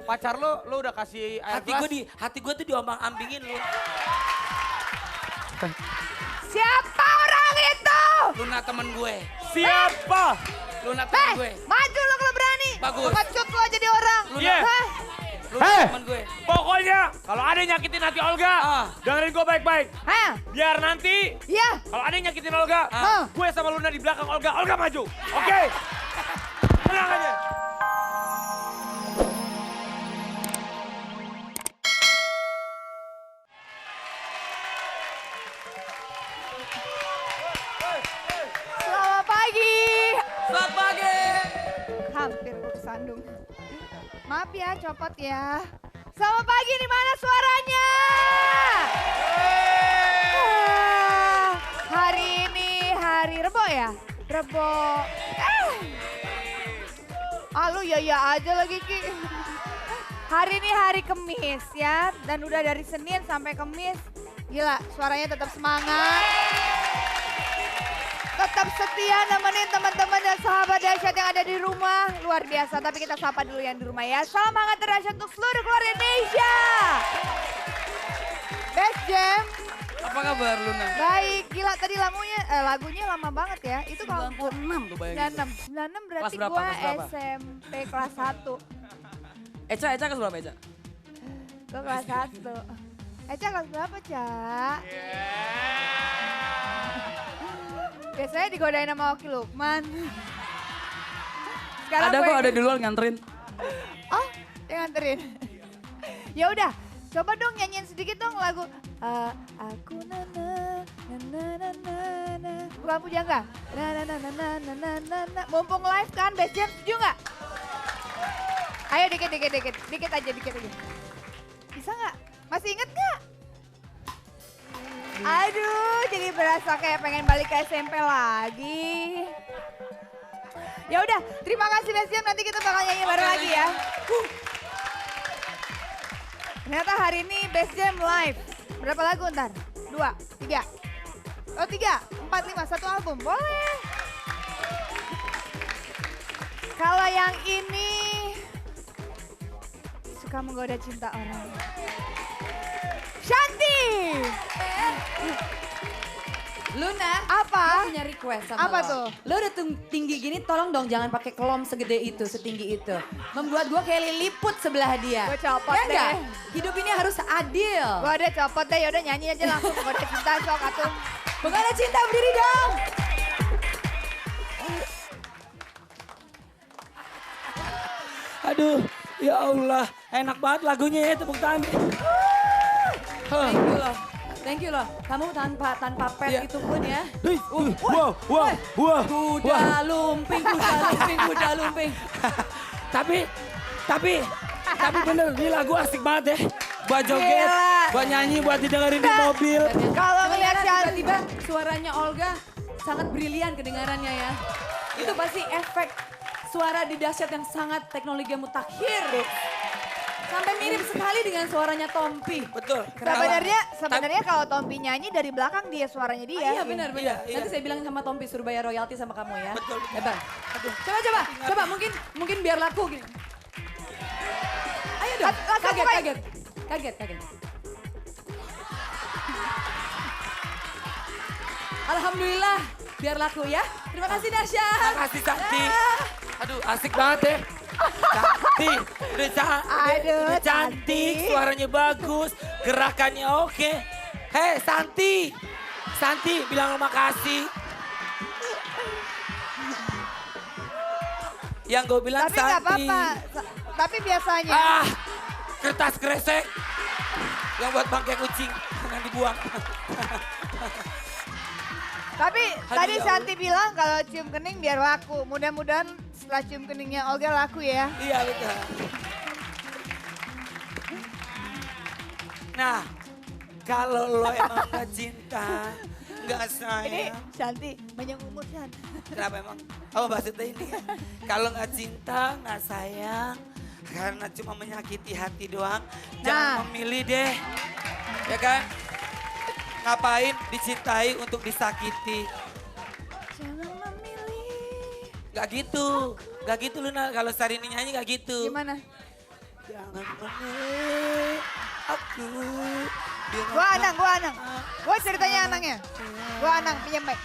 pacar lo udah kasih air gelas? Hati gue tuh diombang-ambingin lu. Siapa orang itu? Luna temen gue. Siapa? Luna temen gue. Maju lo kalau berani. Bagus. Pecut lo jadi orang. Luna. Hah? Luna temen gue. Pokoknya kalau ada yang nyakitin hati Olga, dengerin gue baik-baik. Hah? Biar nanti Iya. kalau ada yang nyakitin Olga, gue sama Luna di belakang Olga. Olga maju. Oke? Tenang aja. Selamat pagi. Selamat pagi. Hampir gue kesandung. Maaf ya, copot ya. Selamat pagi, di mana suaranya? Hari ini hari Rebo ya? Rebo. Lu ya aja lagi Ki. Hari ini hari Kemis ya. Dan udah dari Senin sampai Kemis. Gila, suaranya tetap semangat. Tetap setia nemenin teman-teman dan sahabat dahsyat yang ada di rumah. Luar biasa, tapi kita sapa dulu yang di rumah ya. Salam hangat dahsyat untuk seluruh keluarga Indonesia. Best Jam. Apa kabar Luna? Baik, gila tadi lagunya lama banget ya. Itu kalau 96 tuh bayangin. 96 berarti Kelas berapa, gue kelas berapa? SMP kelas 1. Eca kelas berapa Eca? Gue kelas 1. Eca kelas berapa, Cak? Biasanya digodain sama Oki Lukman. Sekarang Ada gue- kok, ada di luar nganterin. Oh, yang nganterin. Ya udah, coba dong nyanyiin sedikit dong lagu Aku na na na na na na. Bukan pujangga. Na na na na na na na na na. Mumpung live kan, Best Jam setuju nggak? Ayo dikit aja. Bisa nggak? Masih inget nggak? Aduh, jadi berasa kayak pengen balik ke SMP lagi. Ya udah, terima kasih Best Jam. Nanti kita bakal nyanyi bareng lagi ya. Ternyata hari ini Best Jam live. Berapa lagu ntar? 2, 3. Oh 3, 4, 5, 1 album. Boleh. Kalau yang ini suka menggoda cinta orang. Shanti. Luna, Apa? aku punya request sama Apa lo. tuh? Lo udah tinggi gini, tolong dong jangan pakai kelom segede itu, setinggi itu. Membuat gue kayak liliput sebelah dia. Gue copot Ya deh. enggak? Hidup ini harus adil. Gue udah copot deh, yaudah nyanyi aja langsung menggoda cinta sok atum. Bukan ada cinta, berdiri dong. Aduh, ya Allah, enak banget lagunya ya, tepuk tangan. Thank you loh. Thank you loh. Kamu tanpa pet Iya. itu pun ya. Wah. Kuda lumping. Tapi bener, ini lagu asik banget ya. Buat joget, Gila. buat nyanyi, buat didengerin di mobil. Kalau ngeliat Shanti. Tiba-tiba suaranya Olga sangat brilian kedengarannya ya. Itu pasti efek suara di dahsyat yang sangat teknologi yang mutakhir. Sampai mirip sekali dengan suaranya Tompi. Betul. Sebenarnya kalau Tompi nyanyi dari belakang dia suaranya dia. Iya benar. Iya. Nanti saya bilang sama Tompi suruh bayar royalti sama kamu ya. Betul. Hebat. Coba mungkin biar laku gini. Ayo dong. Kaget. Alhamdulillah, biar laku ya. Terima kasih Dahsyat. Makasih Santi. Aduh, asik banget ya. Santi, udah Aduh, cantik, cantik. suaranya bagus, gerakannya oke. Hei Santi bilang makasih. Yang gue bilang Tapi nggak Santi. apa-apa. Tapi biasanya. Kertas kresek. Yang buat bangkai kucing, jangan dibuang. Tapi Aduh, tadi ya Shanti bilang kalau cium kening biar laku. Mudah-mudahan setelah cium keningnya Olga laku ya. Iya betul. Nah, kalau lo emang gak cinta, gak Ini sayang. Shanti banyak umur Shan. Kenapa emang? Oh maksudnya ini ya. Kalau gak cinta, gak sayang, karena cuma menyakiti hati doang, jangan memilih deh. Ya kan? Ngapain dicintai untuk disakiti? Jangan memilih. Gak gitu Luna. Kalau Sarini nyanyi gak gitu. Gimana? Jangan memilih aku. Gua Anang. Gua ceritanya Anangnya. Gua Anang, pinjam mic.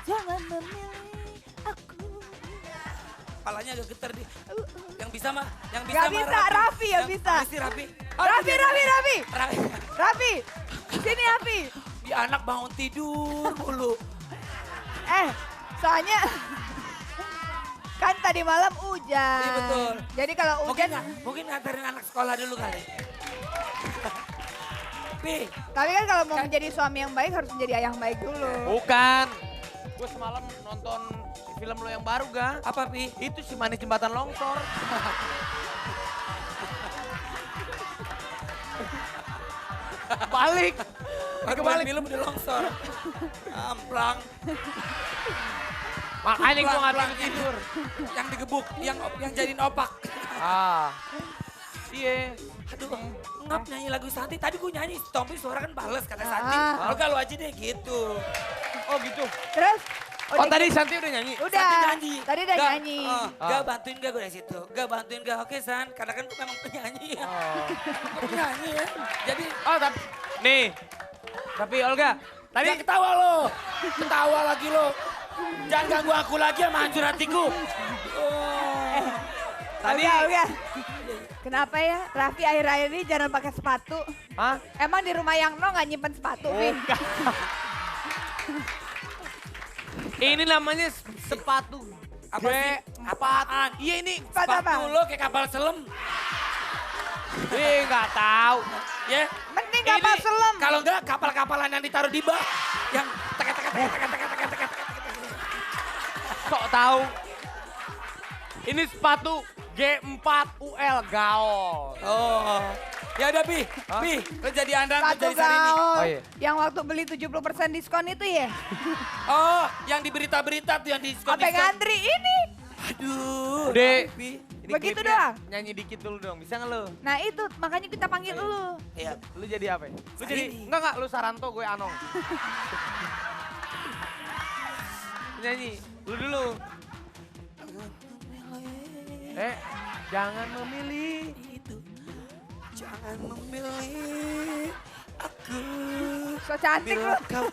Jangan memilih aku. Kepalanya agak getar di. Yang bisa mah, yang bisa Gak mah bisa, Raffi yang bisa. Pasti Raffi. Raffi. Raffi. Raffi, sini Raffi. Di anak bangun tidur mulu. Soalnya kan tadi malam hujan. Iya betul. Jadi kalau hujan, Mungkin nganterin anak sekolah dulu kali. Pi, tapi kan kalau mau menjadi suami yang baik harus menjadi ayah yang baik dulu. Bukan. Gue semalam nonton film lo yang baru, Ga. apa Pi? Itu si manis jembatan longsor. Balik. Kebalik film udah longsor. Amplang. Makanya gue gak Pelan-pelan tidur. Yang digebuk, yang jadiin opak. Iya. Aduh, ngap nyanyi lagu Santi. Tadi gue nyanyi, Tompi suara kan bales kata Santi. Olga lu aja deh gitu. Oh gitu. Terus? Oh tadi Santi udah nyanyi? Udah. Santi nyanyi. Tadi udah Gak, nyanyi. Gak bantuin gak gue dari situ. Gak bantuin gak, oke San. Karena kan gue memang penyanyi ya. Gue penyanyi ya. Jadi, Oh tapi, nih. Tapi Olga, tadi jangan ketawa lo. Ketawa lagi lo. Jangan ganggu aku lagi sama hancur hatiku. tadi. Olga. Kenapa ya Raffi akhir-akhir ini jarang pakai sepatu? Hah? Emang di rumah yang no gak nyimpen sepatu, Pi? Bukan. Ini namanya sepatu. Apa sih? Apaan? Iya ini Sepatu apa? Sepatu lo kayak kapal selam. nggak tahu. Ya. Mending kapal Ini- selam. Kalau enggak kapal-kapalan yang ditaruh di bak. Yang teket. Sok tahu. Ini sepatu G4 UL gaul. Oh. Ya udah Pi. Hah? Pi, lo jadi Andang, lo Sepatu jadi Sarini. gaul. Oh, iya. Yang waktu beli 70% diskon itu ya? Oh, yang di berita-berita tuh yang di diskon. Sampai ngantri ini. Aduh. Dek. Pi. Ini Begitu klipnya doang? Nyanyi dikit dulu dong, bisa nggak lo? Nah itu makanya kita panggil lu. Iya. Lu jadi apa ya? Lu jadi, Sarini. enggak, lu Saranto, gue Anong. Nyanyi, lu dulu. Jangan memilih. Itu. Jangan memilih aku. So cantik lu. Bila kau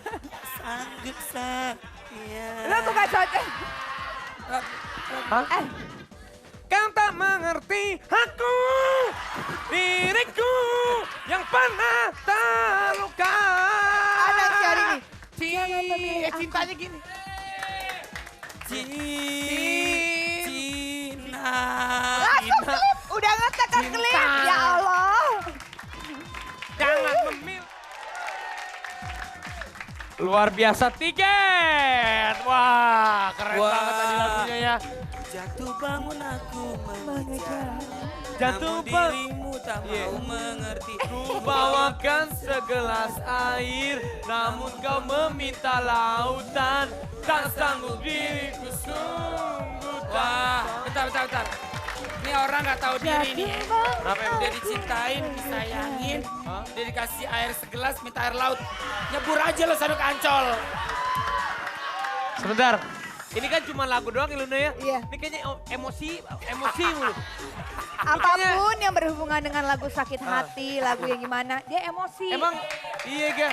sanggup setia. Lu bukan cocok. Hah? Kau tak mengerti aku, diriku yang pernah terluka. Ada si hari ini. Jangan memilih. Cintanya gini. Cina. Langsung klip. Udah ngetek kan Cinta. klip. Ya Allah. Jangan memilih. Luar biasa tiket. Wah, keren Wah. banget tadi lagunya ya. Jatuh bangun aku mengejar. Jatuh Namun bang. dirimu tak Iya. mau mengerti. Ku bawakan segelas air, namun kau meminta lautan. Tak sanggup diriku sungguh tak. Wah, bentar. Ini orang nggak tahu diri nih. Kenapa emang? Dia dicintain, disayangin, Hah? dia dikasih air segelas, minta air laut. Nyebur aja lo sana ke Ancol. Sebentar. Ini kan cuma lagu doang Iluna ya? Iya. Ini kayaknya emosi mulu. Apapun yang berhubungan dengan lagu sakit hati, lagu yang gimana, dia emosi. Emang iya ga?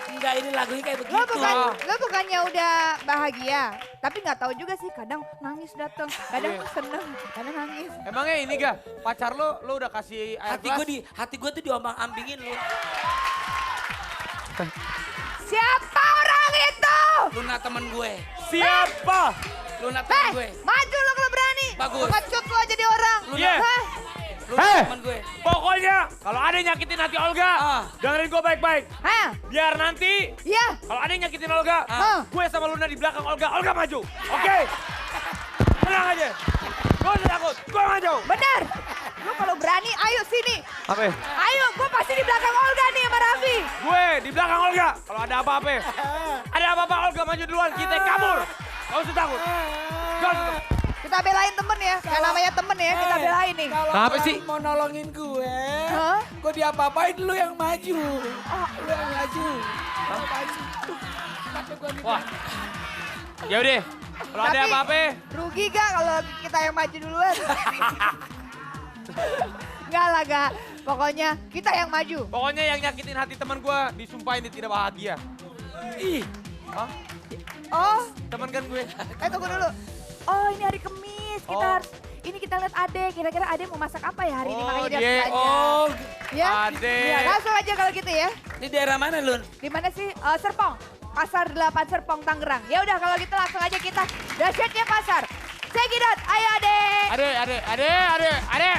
Enggak, ini lagunya kayak begitu. Lo bukannya udah bahagia, tapi nggak tahu juga sih. Kadang nangis datang, kadang Iya. seneng, kadang nangis. Emangnya ini ga? Pacar lo udah kasih air gelas? Hati gue tuh diombang-ambingin lo. Siapa orang itu? Luna temen gue. Siapa? Luna temen gue. Maju lo kalau berani. Bagus. Pengecut lo jadi orang. Luna, Iya. Hah? Luna Hei! temen gue. Pokoknya kalau ada yang nyakitin hati Olga, dengerin gue baik-baik. Hah? Biar nanti Iya. kalau ada yang nyakitin Olga, gue sama Luna di belakang Olga maju. Oke? Tenang aja. Gue usah takut, gue maju. Benar. Lo kalau berani, ayo sini. Apa? Ayo, gue pasti di belakang Olga nih sama Raffi. Gue di belakang Olga. Kalau ada apa-apa, Olga maju duluan, kita kabur. Gak usah takut. Gak usah takut. Kita belain temen ya. Yang namanya temen ya, kita belain nih. Kalau Kenapa orang sih? mau nolongin gue, Hah? gue diapa-apain lu yang maju. Lu yang maju. Lu maju. Sampai gue minta. Wah. Ya udah. Kalau ada Tapi- apa-apa, Rugi gak kalau kita yang maju duluan? Enggak lah, Gak. Pokoknya kita yang maju. Pokoknya yang nyakitin hati teman gue disumpahin dia tidak bahagia. Ih, Hah? Oh, Teman kan gue. tunggu dulu. Oh, ini hari Kamis. Kita Oh. harus, ini kita lihat Ade. Kira-kira Ade mau masak apa ya hari ini? Oh, Makanya dia dia. harus belanja. oh, Ya? Ade. Ya, langsung aja kalau gitu ya. ini daerah mana Lun? Di mana sih? Serpong. Pasar 8 Serpong, Tangerang. Ya udah kalau gitu langsung aja kita dahsyatnya pasar. Check it out. Ayo Ade. Ade.